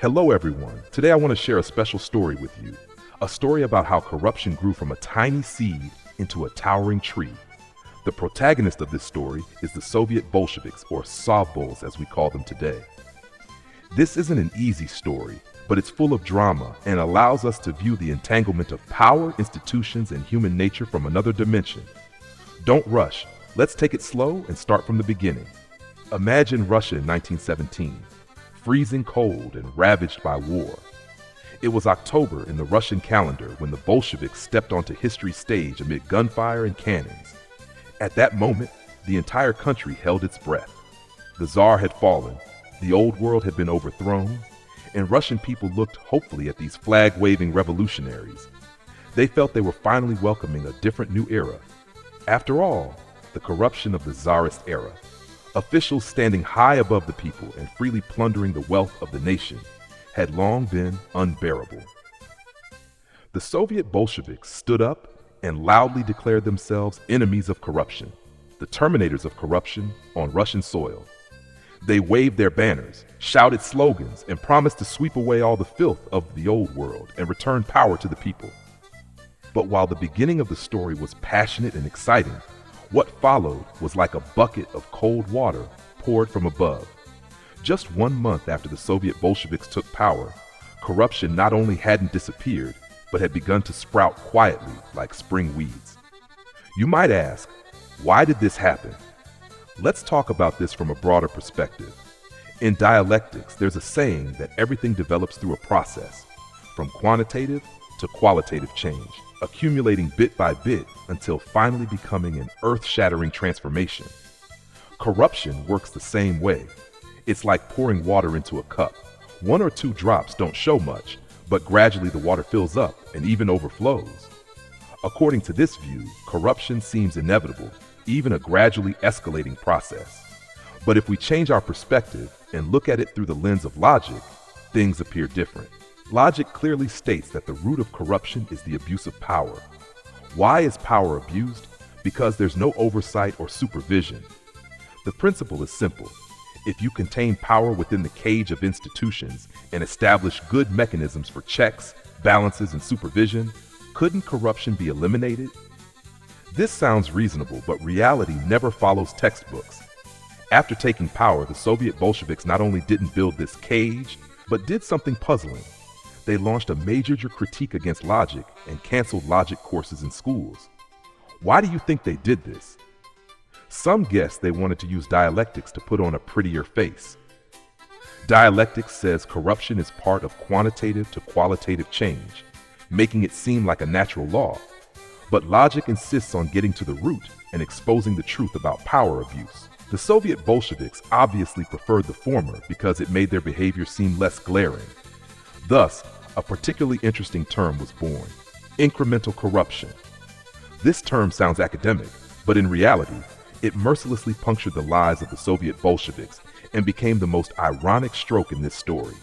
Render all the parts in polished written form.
Hello everyone. Today I want to share a special story with you. A story about how corruption grew from a tiny seed into a towering tree. The protagonist of this story is the Soviet Bolsheviks, or Sovbols as we call them today. This isn't an easy story, but it's full of drama and allows us to view the entanglement of power, institutions, and human nature from another dimension. Don't rush. Let's take it slow and start from the beginning. Imagine Russia in 1917, freezing cold and ravaged by war. It was October in the Russian calendar when the Bolsheviks stepped onto history's stage amid gunfire and cannons. At that moment, the entire country held its breath. The Tsar had fallen, the old world had been overthrown, and Russian people looked hopefully at these flag-waving revolutionaries. They felt they were finally welcoming a different new era. After all, the corruption of the Tsarist era, officials standing high above the people and freely plundering the wealth of the nation, had long been unbearable. The Soviet Bolsheviks stood up and loudly declared themselves enemies of corruption, the terminators of corruption on Russian soil. They waved their banners, shouted slogans, and promised to sweep away all the filth of the old world and return power to the people. But while the beginning of the story was passionate and exciting, what followed was like a bucket of cold water poured from above. Just 1 month after the Soviet Bolsheviks took power, corruption not only hadn't disappeared, but had begun to sprout quietly like spring weeds. You might ask, why did this happen? Let's talk about this from a broader perspective. In dialectics, there's a saying that everything develops through a process, from quantitative to qualitative change, accumulating bit by bit until finally becoming an earth-shattering transformation. Corruption works the same way. It's like pouring water into a cup. 1 or 2 drops don't show much, but gradually the water fills up and even overflows. According to this view, corruption seems inevitable, even a gradually escalating process. But if we change our perspective and look at it through the lens of logic, things appear different. Logic clearly states that the root of corruption is the abuse of power. Why is power abused? Because there's no oversight or supervision. The principle is simple. If you contain power within the cage of institutions and establish good mechanisms for checks, balances, and supervision, couldn't corruption be eliminated? This sounds reasonable, but reality never follows textbooks. After taking power, the Soviet Bolsheviks not only didn't build this cage, but did something puzzling. They launched a major critique against logic and canceled logic courses in schools. Why do you think they did this? Some guess they wanted to use dialectics to put on a prettier face. Dialectics says corruption is part of quantitative to qualitative change, making it seem like a natural law. But logic insists on getting to the root and exposing the truth about power abuse. The Soviet Bolsheviks obviously preferred the former because it made their behavior seem less glaring. Thus, a particularly interesting term was born: incremental corruption. This term sounds academic, but in reality, it mercilessly punctured the lives of the Soviet Bolsheviks and became the most ironic stroke in this story.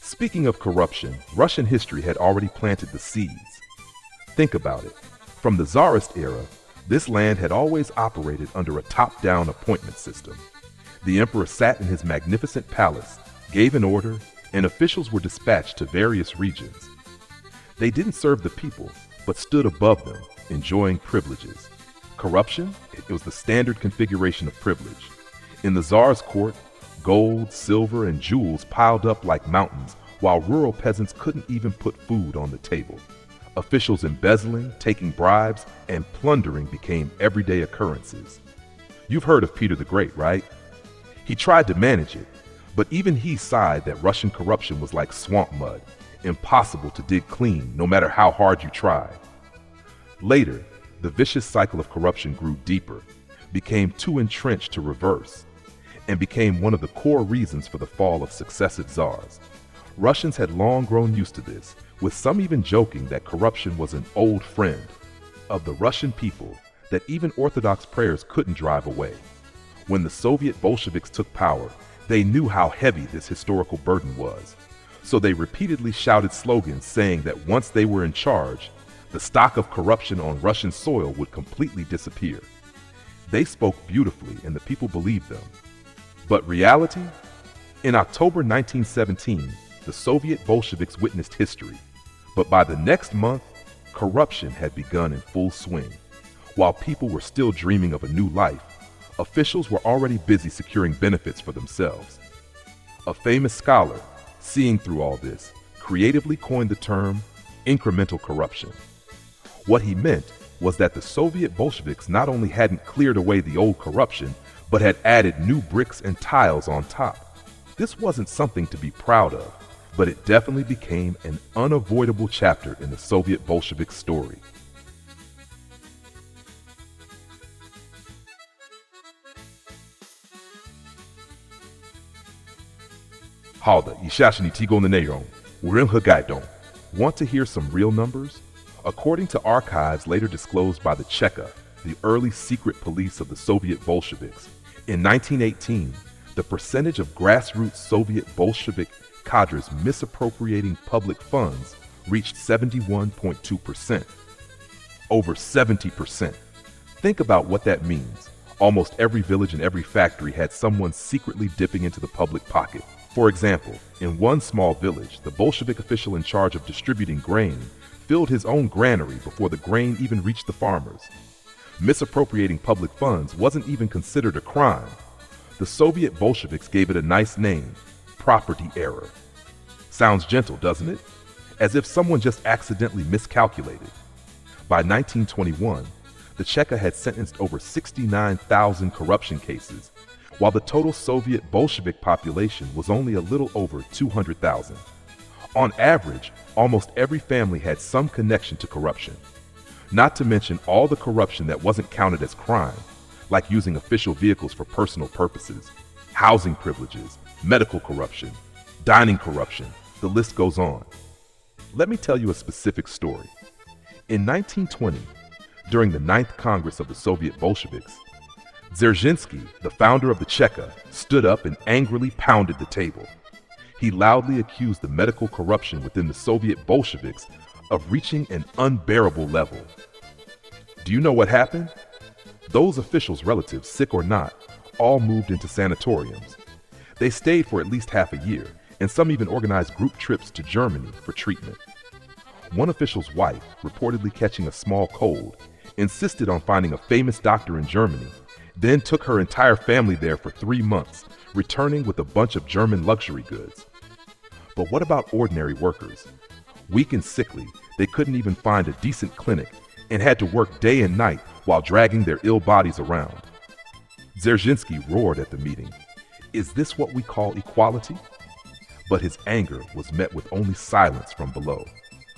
Speaking of corruption, Russian history had already planted the seeds. Think about it. From the Tsarist era, this land had always operated under a top-down appointment system. The emperor sat in his magnificent palace, gave an order, and officials were dispatched to various regions. They didn't serve the people, but stood above them, enjoying privileges. Corruption? It was the standard configuration of privilege. In the Tsar's court, gold, silver, and jewels piled up like mountains, while rural peasants couldn't even put food on the table. Officials embezzling, taking bribes, and plundering became everyday occurrences. You've heard of Peter the Great, right? He tried to manage it, but even he sighed that Russian corruption was like swamp mud, impossible to dig clean no matter how hard you tried. Later, the vicious cycle of corruption grew deeper, became too entrenched to reverse, and became one of the core reasons for the fall of successive czars. Russians had long grown used to this, with some even joking that corruption was an old friend of the Russian people that even Orthodox prayers couldn't drive away. When the Soviet Bolsheviks took power, they knew how heavy this historical burden was, so they repeatedly shouted slogans saying that once they were in charge, the stock of corruption on Russian soil would completely disappear. They spoke beautifully and the people believed them. But reality? In October 1917, the Soviet Bolsheviks witnessed history, but by the next month, corruption had begun in full swing. While people were still dreaming of a new life, officials were already busy securing benefits for themselves. A famous scholar, seeing through all this, creatively coined the term incremental corruption. What he meant was that the Soviet Bolsheviks not only hadn't cleared away the old corruption, but had added new bricks and tiles on top. This wasn't something to be proud of, but it definitely became an unavoidable chapter in the Soviet Bolshevik story. Halda, ishashini tigo neneron, urin hagaidon. Want to hear some real numbers? According to archives later disclosed by the Cheka, the early secret police of the Soviet Bolsheviks, in 1918, the percentage of grassroots Soviet Bolshevik cadres misappropriating public funds reached 71.2%. Over 70%. Think about what that means. Almost every village and every factory had someone secretly dipping into the public pocket. For example, in one small village, the Bolshevik official in charge of distributing grain filled his own granary before the grain even reached the farmers. Misappropriating public funds wasn't even considered a crime. The Soviet Bolsheviks gave it a nice name, property error. Sounds gentle, doesn't it? As if someone just accidentally miscalculated. By 1921, the Cheka had sentenced over 69,000 corruption cases, while the total Soviet Bolshevik population was only a little over 200,000. On average, almost every family had some connection to corruption. Not to mention all the corruption that wasn't counted as crime, like using official vehicles for personal purposes, housing privileges, medical corruption, dining corruption, the list goes on. Let me tell you a specific story. In 1920, during the 9th Congress of the Soviet Bolsheviks, Dzerzhinsky, the founder of the Cheka, stood up and angrily pounded the table. He loudly accused the medical corruption within the Soviet Bolsheviks of reaching an unbearable level. Do you know what happened? Those officials' relatives, sick or not, all moved into sanatoriums. They stayed for at least half a year, and some even organized group trips to Germany for treatment. One official's wife, reportedly catching a small cold, insisted on finding a famous doctor in Germany, then took her entire family there for 3 months, returning with a bunch of German luxury goods. But what about ordinary workers? Weak and sickly, they couldn't even find a decent clinic and had to work day and night while dragging their ill bodies around. Dzerzhinsky roared at the meeting, "Is this what we call equality?" But his anger was met with only silence from below.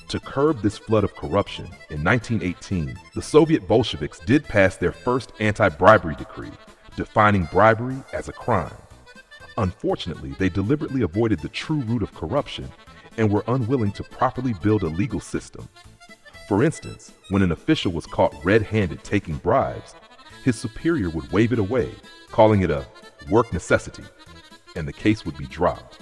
To curb this flood of corruption, in 1918, the Soviet Bolsheviks did pass their first anti-bribery decree, defining bribery as a crime. Unfortunately, they deliberately avoided the true root of corruption and were unwilling to properly build a legal system. For instance, when an official was caught red-handed taking bribes, his superior would wave it away, calling it a work necessity, and the case would be dropped.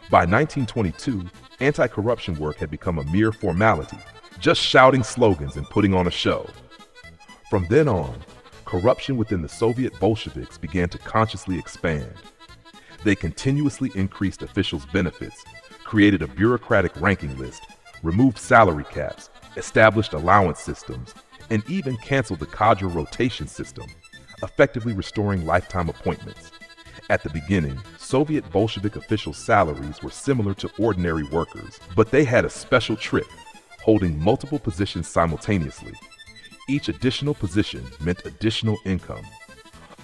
By 1922, anti-corruption work had become a mere formality, just shouting slogans and putting on a show. From then on, corruption within the Soviet Bolsheviks began to consciously expand. They continuously increased officials' benefits, created a bureaucratic ranking list, removed salary caps, established allowance systems, and even canceled the cadre rotation system, effectively restoring lifetime appointments. At the beginning, Soviet Bolshevik officials' salaries were similar to ordinary workers, but they had a special trick, holding multiple positions simultaneously. Each additional position meant additional income.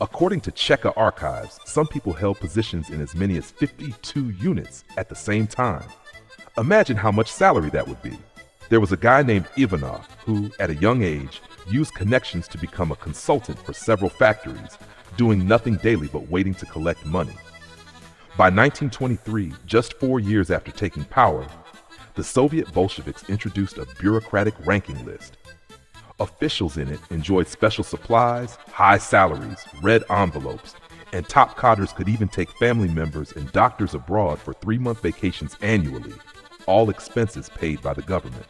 According to Cheka archives, some people held positions in as many as 52 units at the same time. Imagine how much salary that would be. There was a guy named Ivanov who, at a young age, used connections to become a consultant for several factories, doing nothing daily but waiting to collect money. By 1923, just 4 years after taking power, the Soviet Bolsheviks introduced a bureaucratic ranking list. Officials in it enjoyed special supplies, high salaries, red envelopes, and top cadres could even take family members and doctors abroad for 3-month vacations annually, all expenses paid by the government.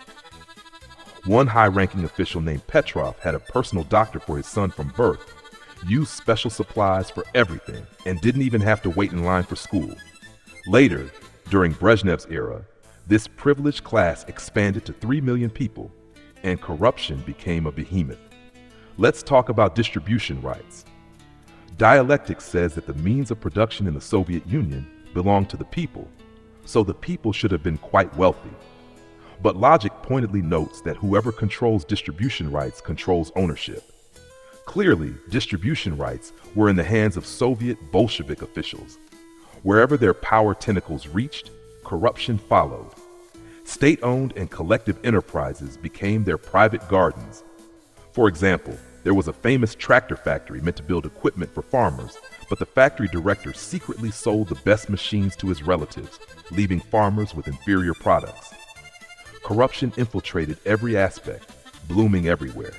One high-ranking official named Petrov had a personal doctor for his son from birth, used special supplies for everything, and didn't even have to wait in line for school. Later, During Brezhnev's era, this privileged class expanded to 3 million people, and corruption became a behemoth. Let's talk about distribution rights. Dialectics says that the means of production in the Soviet Union belonged to the people, so the people should have been quite wealthy. But logic pointedly notes that whoever controls distribution rights controls ownership. Clearly, distribution rights were in the hands of Soviet Bolshevik officials. Wherever their power tentacles reached, corruption followed. State-owned and collective enterprises became their private gardens. For example, there was a famous tractor factory meant to build equipment for farmers, but the factory director secretly sold the best machines to his relatives, leaving farmers with inferior products. Corruption infiltrated every aspect, blooming everywhere.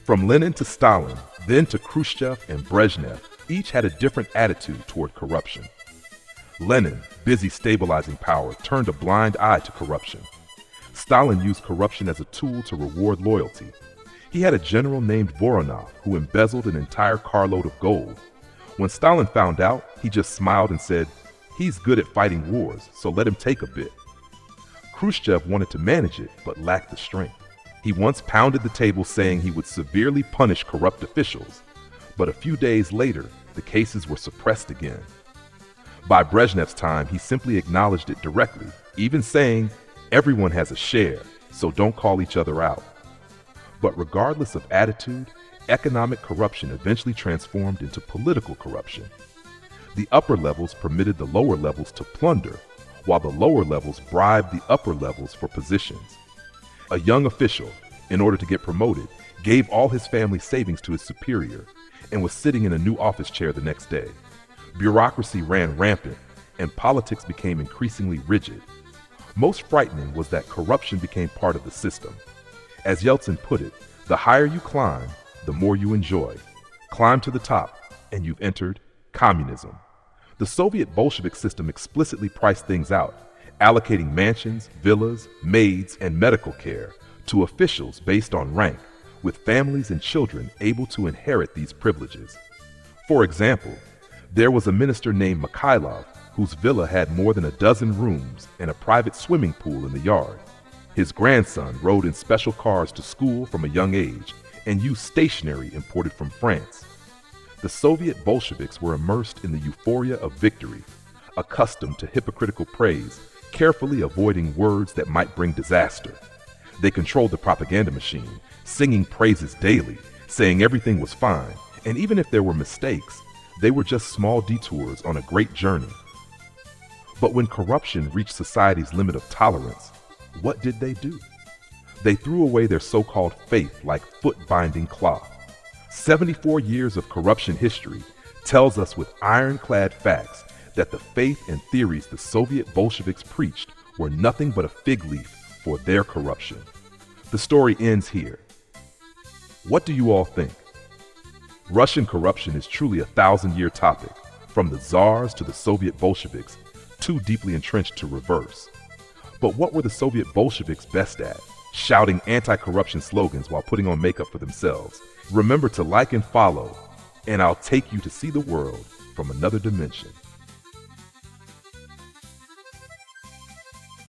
From Lenin to Stalin, then to Khrushchev and Brezhnev, each had a different attitude toward corruption. Lenin, busy stabilizing power, turned a blind eye to corruption. Stalin used corruption as a tool to reward loyalty. He had a general named Voronov who embezzled an entire carload of gold. When Stalin found out, he just smiled and said, "He's good at fighting wars, so let him take a bit." Khrushchev wanted to manage it, but lacked the strength. He once pounded the table saying he would severely punish corrupt officials, but a few days later, the cases were suppressed again. By Brezhnev's time, he simply acknowledged it directly, even saying, "Everyone has a share, so don't call each other out." But regardless of attitude, economic corruption eventually transformed into political corruption. The upper levels permitted the lower levels to plunder, while the lower levels bribed the upper levels for positions. A young official, in order to get promoted, gave all his family savings to his superior and was sitting in a new office chair the next day. Bureaucracy ran rampant, and politics became increasingly rigid. Most frightening was that corruption became part of the system. As Yeltsin put it, the higher you climb, the more you enjoy. Climb to the top, and you've entered communism. The Soviet Bolshevik system explicitly priced things out, allocating mansions, villas, maids, and medical care to officials based on rank, with families and children able to inherit these privileges. For example, there was a minister named Mikhailov whose villa had more than a dozen rooms and a private swimming pool in the yard. His grandson rode in special cars to school from a young age and used stationery imported from France. The Soviet Bolsheviks were immersed in the euphoria of victory, accustomed to hypocritical praise, carefully avoiding words that might bring disaster. They controlled the propaganda machine, singing praises daily, saying everything was fine, and even if there were mistakes, they were just small detours on a great journey. But when corruption reached society's limit of tolerance, what did they do? They threw away their so-called faith like foot-binding cloth. 74 years of corruption history tells us with ironclad facts that the faith and theories the Soviet Bolsheviks preached were nothing but a fig leaf for their corruption. The story ends here. What do you all think? Russian corruption is truly a 1,000-year topic, from the Tsars to the Soviet Bolsheviks, too deeply entrenched to reverse. But what were the Soviet Bolsheviks best at? Shouting anti-corruption slogans while putting on makeup for themselves. Remember to like and follow, and I'll take you to see the world from another dimension.